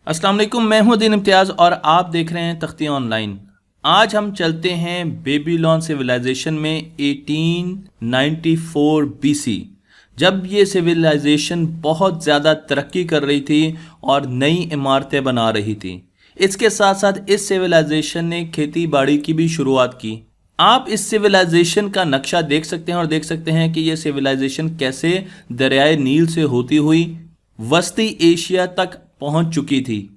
अस्सलाम वालेकुम, मैं हूं दीन इम्तियाज़ और आप देख रहे हैं तख्ती ऑनलाइन। आज हम चलते हैं बेबीलोन सिविलाइजेशन में 1894 बीसी, जब ये सिविलाइजेशन बहुत ज़्यादा तरक्की कर रही थी और नई इमारतें बना रही थी। इसके साथ साथ इस सिविलाइजेशन ने खेती बाड़ी की भी शुरुआत की। आप इस सिविलाइजेशन का नक्शा देख सकते हैं और देख सकते हैं कि ये सिविलाइजेशन कैसे दरियाए नील से होती हुई वस्ती एशिया तक पहुंच चुकी थी।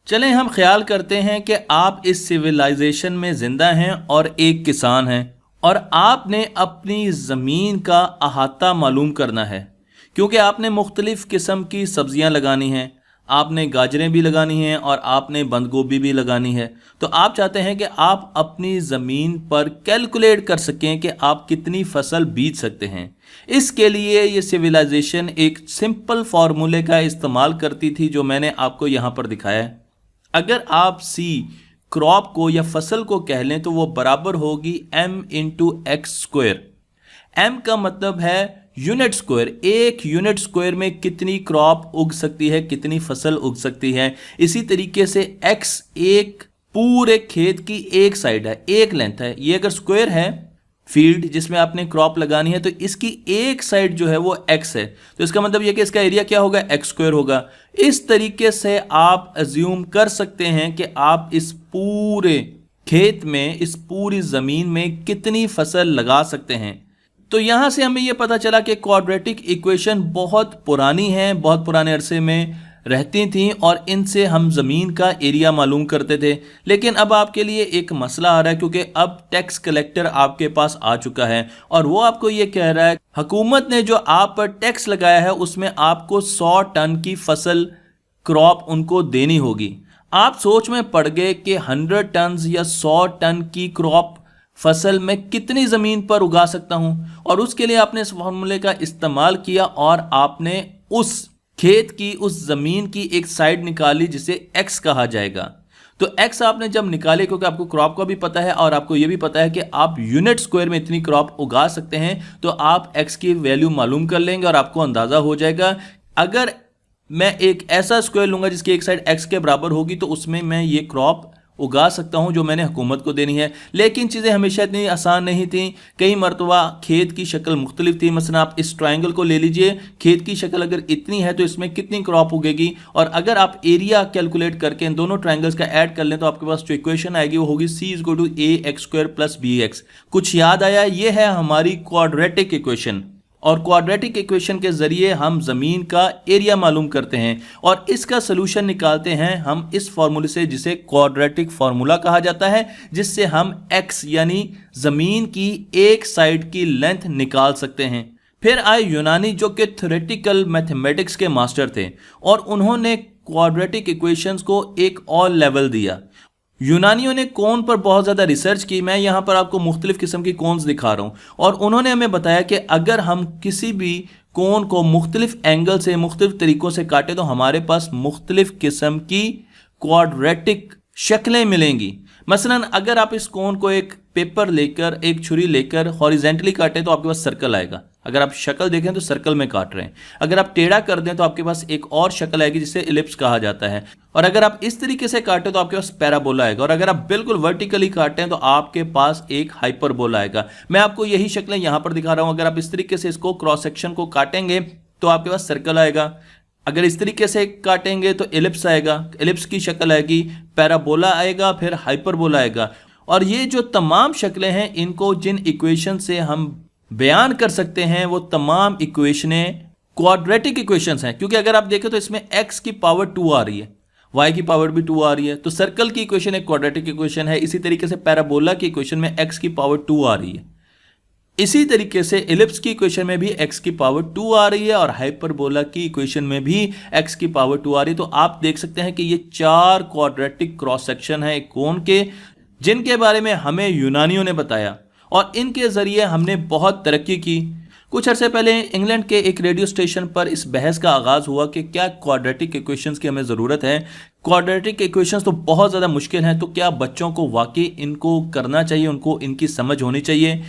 चलें हम ख्याल करते हैं कि आप इस सिविलाइजेशन में ज़िंदा हैं और एक किसान हैं और आपने अपनी ज़मीन का अहाता मालूम करना है, क्योंकि आपने मुख्तलिफ़ किस्म की सब्ज़ियां लगानी हैं, आपने गाजरें भी लगानी हैं और आपने बंद गोभी भी लगानी है। तो आप चाहते हैं कि आप अपनी ज़मीन पर कैलकुलेट कर सकें कि आप कितनी फसल बीज सकते हैं। इसके लिए ये सिविलाइजेशन एक सिंपल फार्मूले का इस्तेमाल करती थी जो मैंने आपको यहाँ पर दिखाया है। अगर आप सी क्रॉप को या फसल को कह लें तो वो बराबर होगी m into x square. m का मतलब है यूनिट स्क्वायर, एक यूनिट स्क्वायर में कितनी क्रॉप उग सकती है, कितनी फसल उग सकती है। इसी तरीके से x एक पूरे खेत की एक साइड है, एक लेंथ है। ये अगर स्क्वायर है फील्ड जिसमें आपने क्रॉप लगानी है तो इसकी एक साइड जो है वो x है, तो इसका मतलब ये कि इसका एरिया क्या होगा, x स्क्वायर होगा। इस तरीके से आप अज्यूम कर सकते हैं कि आप इस पूरे खेत में, इस पूरी ज़मीन में कितनी फसल लगा सकते हैं। तो यहाँ से हमें यह पता चला कि क्वाड्रेटिक इक्वेशन बहुत पुरानी है, बहुत पुराने अरसे में रहती थी और इनसे हम ज़मीन का एरिया मालूम करते थे। लेकिन अब आपके लिए एक मसला आ रहा है, क्योंकि अब टैक्स कलेक्टर आपके पास आ चुका है और वो आपको ये कह रहा है हुकूमत ने जो आप पर टैक्स लगाया है उसमें आपको 100 टन की फसल क्रॉप उनको देनी होगी। आप सोच में पड़ गए कि 100 टन या 100 टन की क्रॉप फसल मैं कितनी ज़मीन पर उगा सकता हूं, और उसके लिए आपने इस फार्मूले का इस्तेमाल किया और आपने उस खेत की, उस ज़मीन की एक साइड निकाली जिसे x कहा जाएगा। तो x आपने जब निकाले, क्योंकि आपको क्रॉप का भी पता है और आपको यह भी पता है कि आप यूनिट स्क्वायर में इतनी क्रॉप उगा सकते हैं, तो आप x की वैल्यू मालूम कर लेंगे और आपको अंदाज़ा हो जाएगा। अगर मैं एक ऐसा स्क्वायर लूँगा जिसकी एक साइड x के बराबर होगी तो उसमें मैं ये क्रॉप उगा सकता हूं जो मैंने हुकूमत को देनी है। लेकिन चीज़ें हमेशा इतनी आसान नहीं थी, कई मरतबा खेत की शक्ल मुख्तलिफ थी। मसलन आप इस ट्रायंगल को ले लीजिए, खेत की शक्ल अगर इतनी है तो इसमें कितनी क्रॉप उगेगी, और अगर आप एरिया कैलकुलेट करके इन दोनों ट्रायंगल्स का ऐड कर लें तो आपके पास जो इक्वेशन आएगी वो होगी c equal to a x square plus b x. कुछ याद आया? ये है हमारी क्वाड्रेटिक इक्वेशन, और क्वाड्रेटिक इक्वेशन के जरिए हम ज़मीन का एरिया मालूम करते हैं और इसका सलूशन निकालते हैं हम इस फार्मूले से जिसे क्वाड्रेटिक फार्मूला कहा जाता है, जिससे हम x यानी ज़मीन की एक साइड की लेंथ निकाल सकते हैं। फिर आए यूनानी जो कि थ्योरेटिकल मैथमेटिक्स के मास्टर थे और उन्होंने क्वाड्रेटिक इक्वेशंस को एक और लेवल दिया। यूनानियों ने कोन पर बहुत ज़्यादा रिसर्च की। मैं यहाँ पर आपको मुख्तलिफ़ किस्म की कोन्स दिखा रहा हूँ और उन्होंने हमें बताया कि अगर हम किसी भी कोन को मुख्तलिफ़ एंगल से, मुख्तलिफ़ तरीक़ों से काटें तो हमारे पास मुख्तलिफ़ किस्म की क्वाड्रेटिक शक्लें मिलेंगी। मसलन अगर आप इस कोन को एक पेपर लेकर, एक छुरी लेकर हॉरिजेंटली काटें तो आपके पास सर्कल आएगा। अगर आप शक्ल देखें तो सर्कल में काट रहे हैं। अगर आप टेढ़ा कर दें तो आपके पास एक और शक्ल आएगी जिसे इलिप्स कहा जाता है, और अगर आप इस तरीके से काटें तो आपके पास पैराबोला आएगा, और अगर आप बिल्कुल वर्टिकली काटें तो आपके पास एक हाइपरबोला आएगा। मैं आपको यही शक्लें यहाँ पर दिखा रहा हूँ। अगर आप इस तरीके से इसको क्रॉस सेक्शन को काटेंगे तो आपके पास सर्कल आएगा, अगर इस तरीके से काटेंगे तो एलिप्स आएगा, एलिप्स की शक्ल आएगी, पैराबोला आएगा, फिर हाइपरबोला आएगा। और ये जो तमाम शक्लें हैं इनको जिन इक्वेशन से हम बयान कर सकते हैं वो तमाम इक्वेशनें क्वाड्रेटिक इक्वेशंस हैं, क्योंकि अगर आप देखें तो इसमें x की पावर 2 आ रही है, y की पावर भी 2 आ रही है, तो सर्कल की इक्वेशन एक क्वाड्रेटिक इक्वेशन है। इसी तरीके से पैराबोला की इक्वेशन में x की पावर 2 आ रही है। इसी तरीके से एलिप्स की इक्वेशन में भी x की पावर 2 आ रही है और हाइपरबोला की इक्वेशन में भी x की पावर 2 आ रही है। तो आप देख सकते हैं कि ये 4 क्वाड्रेटिक क्रॉस सेक्शन है एक कोन के, जिनके बारे में हमें यूनानियों ने बताया और इनके ज़रिए हमने बहुत तरक्की की। कुछ अर्से पहले इंग्लैंड के एक रेडियो स्टेशन पर इस बहस का आगाज़ हुआ कि क्या क्वाड्रेटिक इक्वेशंस की हमें ज़रूरत है। क्वाड्रेटिक इक्वेशंस तो बहुत ज़्यादा मुश्किल हैं, तो क्या बच्चों को वाकई इनको करना चाहिए, उनको इनकी समझ होनी चाहिए।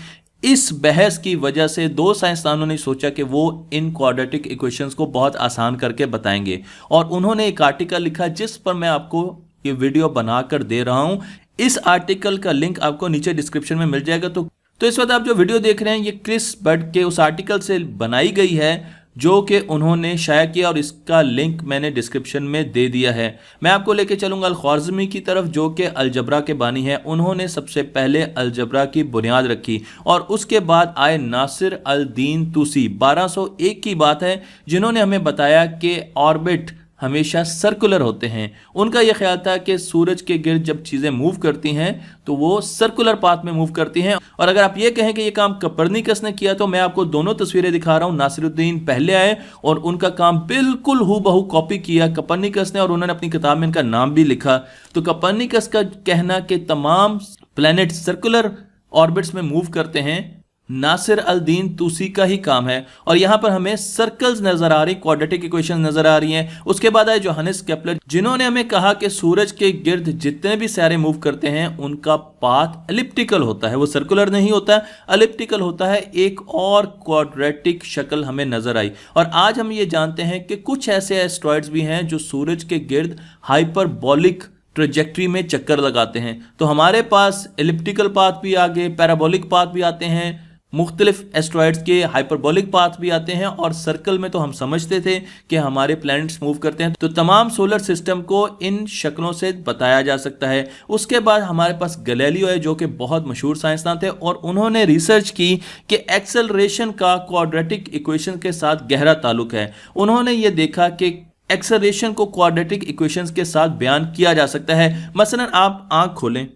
इस बहस की वजह से दो साइंसदानों ने सोचा कि वो इन क्वाड्रेटिक इक्वेशंस को बहुत आसान करके बताएंगे, और उन्होंने एक आर्टिकल लिखा जिस पर मैं आपको ये वीडियो बनाकर दे रहा हूं। इस आर्टिकल का लिंक आपको नीचे डिस्क्रिप्शन में मिल जाएगा। तो इस वक्त आप जो वीडियो देख रहे हैं ये क्रिस बर्ड के उस आर्टिकल से बनाई गई है जो कि उन्होंने शाया किया, और इसका लिंक मैंने डिस्क्रिप्शन में दे दिया है। मैं आपको लेके चलूंगा अल-ख्वारिज़मी की तरफ, जो कि अलजबरा के बानी है। उन्होंने सबसे पहले अलजबरा की बुनियाद रखी, और उसके बाद आए नासिर अल दीन तूसी। 1201 की बात है, जिन्होंने हमें बताया कि ऑर्बिट हमेशा सर्कुलर होते हैं। उनका यह ख्याल था कि सूरज के गिर्द जब चीज़ें मूव करती हैं तो वो सर्कुलर पाथ में मूव करती हैं। और अगर आप ये कहें कि ये काम कपर्निकस ने किया, तो मैं आपको दोनों तस्वीरें दिखा रहा हूँ। नासिरुद्दीन पहले आए और उनका काम बिल्कुल हूबहू कॉपी किया कपर्निकस ने, और उन्होंने अपनी किताब में इनका नाम भी लिखा। तो कपर्निकस का कहना कि तमाम प्लैनेट सर्कुलर ऑर्बिट्स में मूव करते हैं, नासिर अल दीन तूसी का ही काम है। और यहां पर हमें सर्कल्स नजर आ रही, क्वाड्रेटिक इक्वेशन नजर आ रही हैं। उसके बाद आए जोहानिस केपलर, जिन्होंने हमें कहा कि सूरज के गिर्द जितने भी सारे मूव करते हैं उनका पाथ एलिप्टिकल होता है, वो सर्कुलर नहीं होता, एलिप्टिकल होता है। एक और क्वाड्रेटिक शक्ल हमें नजर आई। और आज हम ये जानते हैं कि कुछ ऐसे एस्ट्रॉइड्स भी हैं जो सूरज के गिर्द हाइपरबोलिक ट्रेजेक्ट्री में चक्कर लगाते हैं। तो हमारे पास एलिप्टिकल पाथ भी आगे, पैराबोलिक पाथ भी आते हैं, मुख्तलिफ एस्ट्रॉइड्स के हाइपरबोलिक पाथ भी आते हैं, और सर्कल में तो हम समझते थे कि हमारे प्लैनेट्स मूव करते हैं। तो तमाम सोलर सिस्टम को इन शक्लों से बताया जा सकता है। उसके बाद हमारे पास गैलीलियो है, जो कि बहुत मशहूर साइंसदान थे, और उन्होंने रिसर्च की कि एक्सेलरेशन का क्वाड्रेटिक इक्वेशन के साथ गहरा ताल्लुक है। उन्होंने ये देखा कि एक्सेलरेशन को क्वाड्रेटिक इक्वेशंस के साथ बयान किया जा सकता है। मसलन आप आंख खोलें,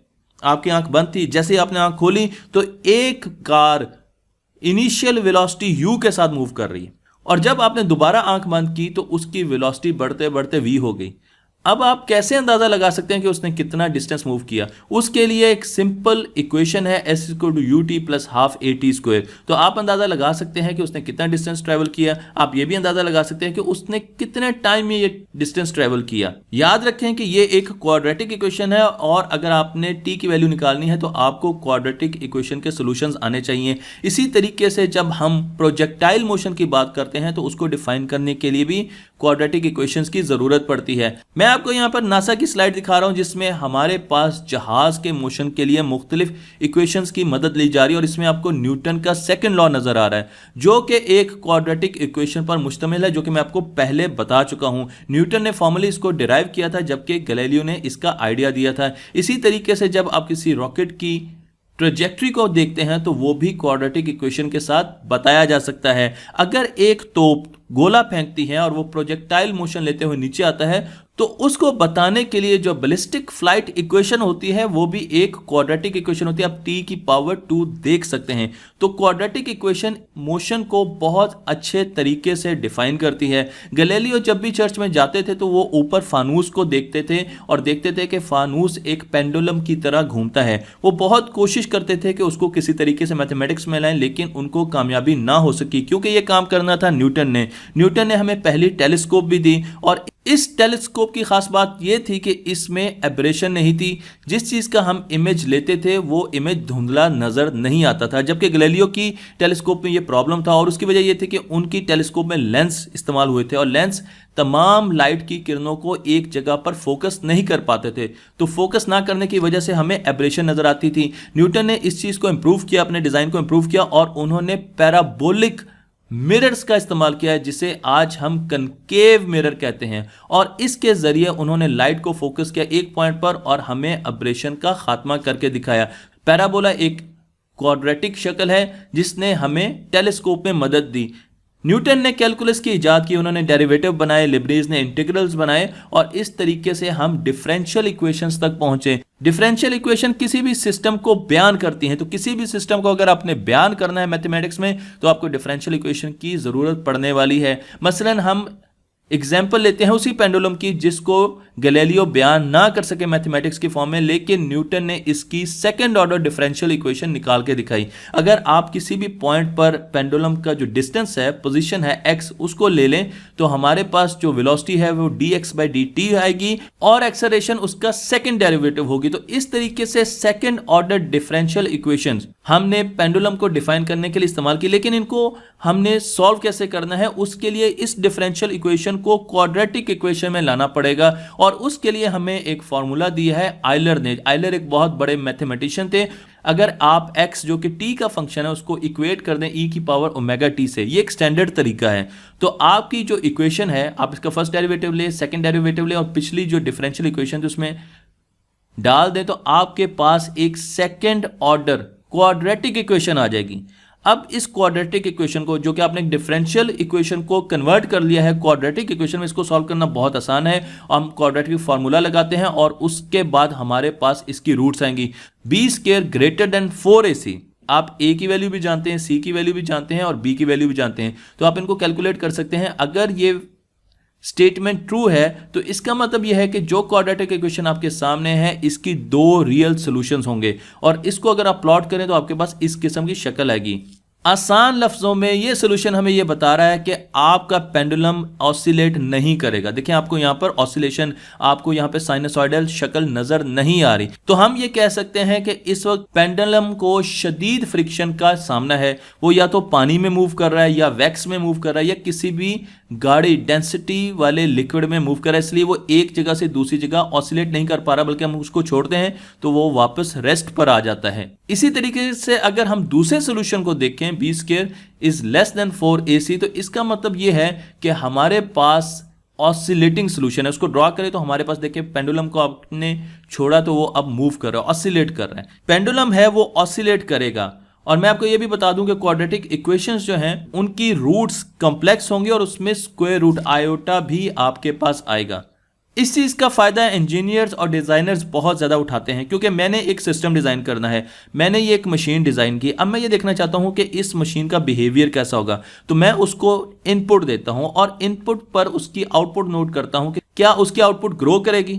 आपकी आंख बंद थी, जैसे ही आपने आंख खोली तो एक कार इनिशियल वेलोसिटी u के साथ मूव कर रही है, और जब आपने दोबारा आंख बंद की तो उसकी वेलोसिटी बढ़ते बढ़ते v हो गई। अब आप कैसे अंदाजा लगा सकते हैं कि उसने कितना डिस्टेंस मूव किया? उसके लिए एक सिंपल इक्वेशन है, s = ut + ½ at²। तो आप अंदाजा लगा सकते हैं कि उसने कितना डिस्टेंस ट्रेवल किया। आप ये भी अंदाजा लगा सकते हैं कि उसने कितने टाइम में ये डिस्टेंस ट्रेवल किया। याद रखें कि ये एक क्वाड्रेटिक इक्वेशन है, और अगर आपने t की वैल्यू निकालनी है तो आपको क्वाड्रेटिक इक्वेशन के सोल्यूशंस आने चाहिए। इसी तरीके से जब हम प्रोजेक्टाइल मोशन की बात करते हैं तो उसको डिफाइन करने के लिए भी क्वाड्रेटिक इक्वेशंस की जरूरत पड़ती है। मैं आपको यहां पर नासा की स्लाइड दिखा रहा हूं, जिसमें हमारे पास जहाज के मोशन के लिए मुख्तलिफ इक्वेशंस की मदद ली जा रही है, और इसमें आपको न्यूटन का सेकंड लॉ नजर आ रहा है, जो कि एक क्वाड्रेटिक इक्वेशन पर मुश्तमिल है, जो कि मैं आपको पहले बता चुका हूं। न्यूटन ने फॉर्मली इसको डिराइव किया था, जबकि गैलीलियो ने इसका आइडिया दिया था। इसी तरीके से जब आप किसी रॉकेट की ट्रेजेक्ट्री को देखते हैं तो वो भी क्वाड्रेटिक इक्वेशन के साथ बताया जा सकता है। अगर एक तोप गोला फेंकती है और वो प्रोजेक्टाइल मोशन लेते हुए नीचे आता है, तो उसको बताने के लिए जो बैलिस्टिक फ्लाइट इक्वेशन होती है वो भी एक क्वाड्रेटिक इक्वेशन होती है। आप t⁻² देख सकते हैं। तो क्वाड्रेटिक इक्वेशन मोशन को बहुत अच्छे तरीके से डिफाइन करती है। गैलीलियो जब भी चर्च में जाते थे तो वो ऊपर फानूस को देखते थे और देखते थे कि फानूस एक पेंडुलम की तरह घूमता है। वो बहुत कोशिश करते थे कि उसको किसी तरीके से मैथमेटिक्स में लाएं, लेकिन उनको कामयाबी ना हो सकी, क्योंकि ये काम करना था न्यूटन ने हमें पहली टेलीस्कोप भी दी, और इस टेलीस्कोप की खास बात यह थी कि इसमें एब्रेशन नहीं थी। जिस चीज़ का हम इमेज लेते थे वो इमेज धुंधला नज़र नहीं आता था, जबकि गैलीलियो की टेलीस्कोप में ये प्रॉब्लम था। और उसकी वजह यह थी कि उनकी टेलीस्कोप में लेंस इस्तेमाल हुए थे, और लेंस तमाम लाइट की किरणों को एक जगह पर फोकस नहीं कर पाते थे। तो फोकस ना करने की वजह से हमें एब्रेशन नज़र आती थी। न्यूटन ने इस चीज़ को इम्प्रूव किया, अपने डिज़ाइन को इम्प्रूव किया, और उन्होंने पैराबोलिक मिरर्स का इस्तेमाल किया है, जिसे आज हम कनकेव मिरर कहते हैं। और इसके जरिए उन्होंने लाइट को फोकस किया एक पॉइंट पर और हमें एब्रेशन का खात्मा करके दिखाया। पैराबोला एक क्वाड्रेटिक शक्ल है जिसने हमें टेलीस्कोप में मदद दी। न्यूटन ने कैलकुलस की इजाद की, उन्होंने डेरिवेटिव बनाए, लिबनीज ने इंटीग्रल्स बनाए, और इस तरीके से हम डिफरेंशियल इक्वेशंस तक पहुंचे। डिफरेंशियल इक्वेशन किसी भी सिस्टम को बयान करती हैं, तो किसी भी सिस्टम को अगर आपने बयान करना है मैथमेटिक्स में तो आपको डिफरेंशियल इक्वेशन की ज़रूरत पड़ने वाली है। मसलन हम एग्जाम्पल लेते हैं उसी पेंडुलम की जिसको गैलीलियो बयान ना कर सके मैथमेटिक्स की फॉर्म में, लेकिन न्यूटन ने इसकी सेकंड ऑर्डर डिफरेंशियल इक्वेशन निकाल के दिखाई। अगर आप किसी भी पॉइंट पर पेंडुलम का जो डिस्टेंस है, पोजीशन है x, उसको ले लें तो हमारे पास जो वेलोसिटी है वो dx/dt आएगी और एक्सेलरेशन उसका सेकंड डेरिवेटिव होगी। तो इस तरीके से सेकंड ऑर्डर डिफरेंशियल इक्वेशंस हमने पेंडुलम को डिफाइन करने के लिए इस्तेमाल की, लेकिन इनको हमने सॉल्व कैसे करना है उसके लिए इस डिफरेंशियल इक्वेशन को क्वाड्रेटिक इक्वेशन में लाना पड़ेगा और उसके लिए हमें एक फॉर्मूला दिया है आयलर ने। आयलर एक बहुत बड़े मैथमेटिशियन थे। अगर आप x जो कि t का फंक्शन है उसको इक्वेट कर दें e⁻ से, ये एक स्टैंडर्ड तरीका है। तो आपकी जो इक्वेशन है आप इसका फर्स्ट डेरिवेटिव ले, सेकंड डेरिवेटिव ले और पिछली जो डिफरेंशियल इक्वेशन उसमें डाल दें तो आपके पास एक सेकंड ऑर्डर क्वाड्रेटिक इक्वेशन आ जाएगी। अब इस क्वाड्रेटिक इक्वेशन को, जो कि आपने डिफरेंशियल इक्वेशन को कन्वर्ट कर लिया है क्वाड्रेटिक इक्वेशन में, इसको सॉल्व करना बहुत आसान है। हम क्वाड्रेटिक फार्मूला लगाते हैं और उसके बाद हमारे पास इसकी रूट्स आएंगी। b² > 4ac। आप a की वैल्यू भी जानते हैं, c की वैल्यू भी जानते हैं और b की वैल्यू भी जानते हैं, तो आप इनको कैलकुलेट कर सकते हैं। अगर ये स्टेटमेंट ट्रू है तो इसका मतलब यह है कि जो क्वाड्रेटिक इक्वेशन आपके सामने है इसकी दो रियल सॉल्यूशंस होंगे और इसको अगर आप प्लॉट करें तो आपके पास इस किस्म की शक्ल आएगी। आसान लफ्जों में ये सॉल्यूशन हमें ये बता रहा है कि आपका पेंडुलम ऑसिलेट नहीं करेगा। देखिए आपको यहाँ पर ऑसिलेशन, आपको यहाँ पे साइनसॉइडल शक्ल नजर नहीं आ रही। तो हम ये कह सकते हैं कि इस वक्त पेंडुलम को शदीद फ्रिक्शन का सामना है। वो या तो पानी में मूव कर रहा है या वैक्स में मूव कर रहा है या किसी भी गाढ़ी डेंसिटी वाले लिक्विड में मूव कर रहा है, इसलिए वो एक जगह से दूसरी जगह ऑसिलेट नहीं कर पा रहा, बल्कि हम उसको छोड़ते हैं तो वो वापस रेस्ट पर आ जाता है। इसी तरीके से अगर हम दूसरे सोल्यूशन को देखें b² > 4ac, तो इसका मतलब ये है कि हमारे पास ऑसिलेटिंग सोल्यूशन है। उसको ड्रॉ करें तो हमारे पास देखिए पेंडुलम को आपने छोड़ा तो वो अब मूव कर रहा है, ऑसिलेट कर रहा है। पेंडुलम है वो ऑसिलेट करेगा। और मैं आपको ये भी बता दूं कि क्वाड्रेटिक इक्वेशंस जो हैं उनकी रूट्स कॉम्प्लेक्स होंगी और उसमें स्क्वायर रूट आयोटा भी आपके पास आएगा। इस चीज़ का फ़ायदा इंजीनियर्स और डिज़ाइनर्स बहुत ज़्यादा उठाते हैं, क्योंकि मैंने एक सिस्टम डिज़ाइन करना है, मैंने ये एक मशीन डिज़ाइन की। अब मैं ये देखना चाहता हूँ कि इस मशीन का बिहेवियर कैसा होगा, तो मैं उसको इनपुट देता हूँ और इनपुट पर उसकी आउटपुट नोट करता हूँ कि क्या उसकी आउटपुट ग्रो करेगी,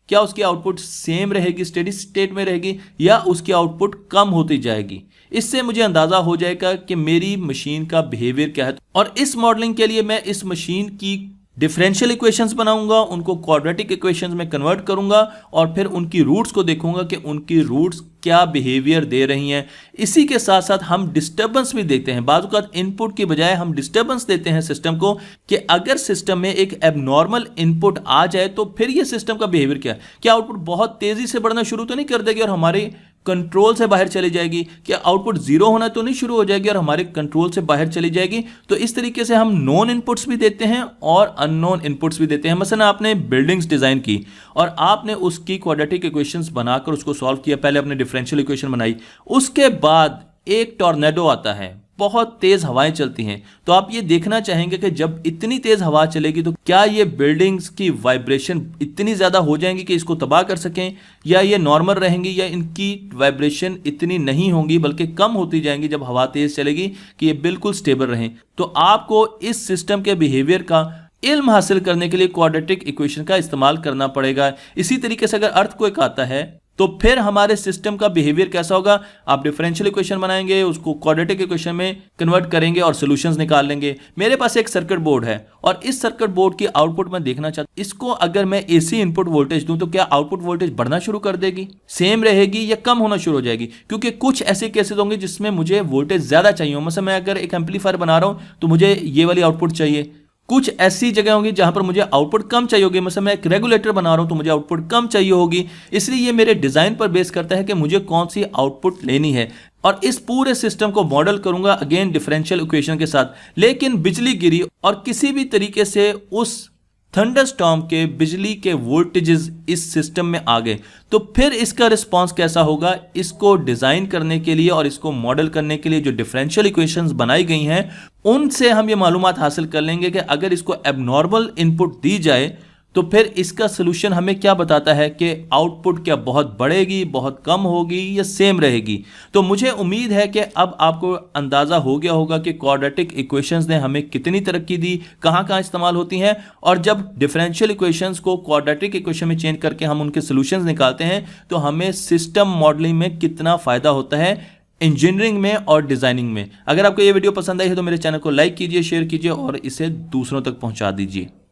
क्या उसकी आउटपुट सेम रहेगी, स्टेडी स्टेट में रहेगी, या उसकी आउटपुट कम होती जाएगी। इससे मुझे अंदाज़ा हो जाएगा कि मेरी मशीन का बिहेवियर क्या है। और इस मॉडलिंग के लिए मैं इस मशीन की डिफरेंशियल इक्वेशंस बनाऊंगा, उनको क्वाड्रेटिक इक्वेशंस में कन्वर्ट करूंगा और फिर उनकी रूट्स को देखूंगा कि उनकी रूट्स क्या बिहेवियर दे रही हैं। इसी के साथ साथ हम डिस्टर्बेंस भी देखते हैं। बाज़ औक़ात इनपुट की बजाय हम डिस्टर्बेंस देते हैं सिस्टम को कि अगर सिस्टम में एक एबनॉर्मल इनपुट आ जाए तो फिर ये सिस्टम का बिहेवियर क्या है। क्या आउटपुट बहुत तेज़ी से बढ़ना शुरू तो नहीं कर देगी और हमारे कंट्रोल से बाहर चली जाएगी? क्या आउटपुट जीरो होना तो नहीं शुरू हो जाएगी और हमारे कंट्रोल से बाहर चली जाएगी? तो इस तरीके से हम नॉन इनपुट्स भी देते हैं और अननोन इनपुट्स भी देते हैं। मसलन आपने बिल्डिंग्स डिज़ाइन की और आपने उसकी क्वाड्रेटिक इक्वेशंस बनाकर उसको सॉल्व किया, पहले आपने डिफरेंशियल इक्वेशन बनाई, उसके बाद एक टॉर्नेडो आता है, बहुत तेज हवाएं चलती हैं, तो आप ये देखना चाहेंगे कि जब इतनी तेज हवा चलेगी तो क्या ये बिल्डिंग्स की वाइब्रेशन इतनी ज़्यादा हो जाएंगी कि इसको तबाह कर सकें, या ये नॉर्मल रहेंगी, या इनकी वाइब्रेशन इतनी नहीं होंगी बल्कि कम होती जाएंगी जब हवा तेज चलेगी कि ये बिल्कुल स्टेबल रहें। तो आपको इस सिस्टम के बिहेवियर का इल्म हासिल करने के लिए क्वाड्रेटिक इक्वेशन का इस्तेमाल करना पड़ेगा। इसी तरीके से अगर अर्थक्वेक आता है तो फिर हमारे सिस्टम का बिहेवियर कैसा होगा? आप डिफरेंशियल इक्वेशन बनाएंगे, उसको क्वाड्रेटिक इक्वेशन में कन्वर्ट करेंगे और सॉल्यूशंस निकाल लेंगे। मेरे पास एक सर्किट बोर्ड है और इस सर्किट बोर्ड की आउटपुट मैं देखना चाहता हूं, इसको अगर मैं एसी इनपुट वोल्टेज दूं तो क्या आउटपुट वोल्टेज बढ़ना शुरू कर देगी, सेम रहेगी, या कम होना शुरू हो जाएगी? क्योंकि कुछ ऐसे केसेस होंगे जिसमें मुझे वोल्टेज ज्यादा चाहिए हो। मतलब मैं अगर एक एम्पलीफायर बना रहा हूं तो मुझे ये वाली आउटपुट चाहिए। कुछ ऐसी जगह होंगी जहां पर मुझे आउटपुट कम चाहिए होगी। मतलब मैं एक रेगुलेटर बना रहा हूं तो मुझे आउटपुट कम चाहिए होगी। इसलिए ये मेरे डिजाइन पर बेस करता है कि मुझे कौन सी आउटपुट लेनी है और इस पूरे सिस्टम को मॉडल करूंगा अगेन डिफरेंशियल इक्वेशन के साथ। लेकिन बिजली गिरी और किसी भी तरीके से उस थंडरस्टॉर्म के बिजली के वोल्टेजेस इस सिस्टम में आ गए तो फिर इसका रिस्पांस कैसा होगा? इसको डिजाइन करने के लिए और इसको मॉडल करने के लिए जो डिफरेंशियल इक्वेशंस बनाई गई हैं उनसे हम ये मालूमात हासिल कर लेंगे कि अगर इसको एबनॉर्मल इनपुट दी जाए तो फिर इसका सोल्यूशन हमें क्या बताता है कि आउटपुट क्या बहुत बढ़ेगी, बहुत कम होगी या सेम रहेगी। तो मुझे उम्मीद है कि अब आपको अंदाज़ा हो गया होगा कि क्वाड्रेटिक इक्वेशंस ने हमें कितनी तरक्की दी, कहाँ कहाँ इस्तेमाल होती हैं, और जब डिफरेंशियल इक्वेशंस को क्वाड्रेटिक इक्वेशन में चेंज करके हम उनके सोल्यूशंस निकालते हैं तो हमें सिस्टम मॉडलिंग में कितना फ़ायदा होता है, इंजीनियरिंग में और डिज़ाइनिंग में। अगर आपको ये वीडियो पसंद आई है तो मेरे चैनल को लाइक कीजिए, शेयर कीजिए और इसे दूसरों तक पहुंचा दीजिए।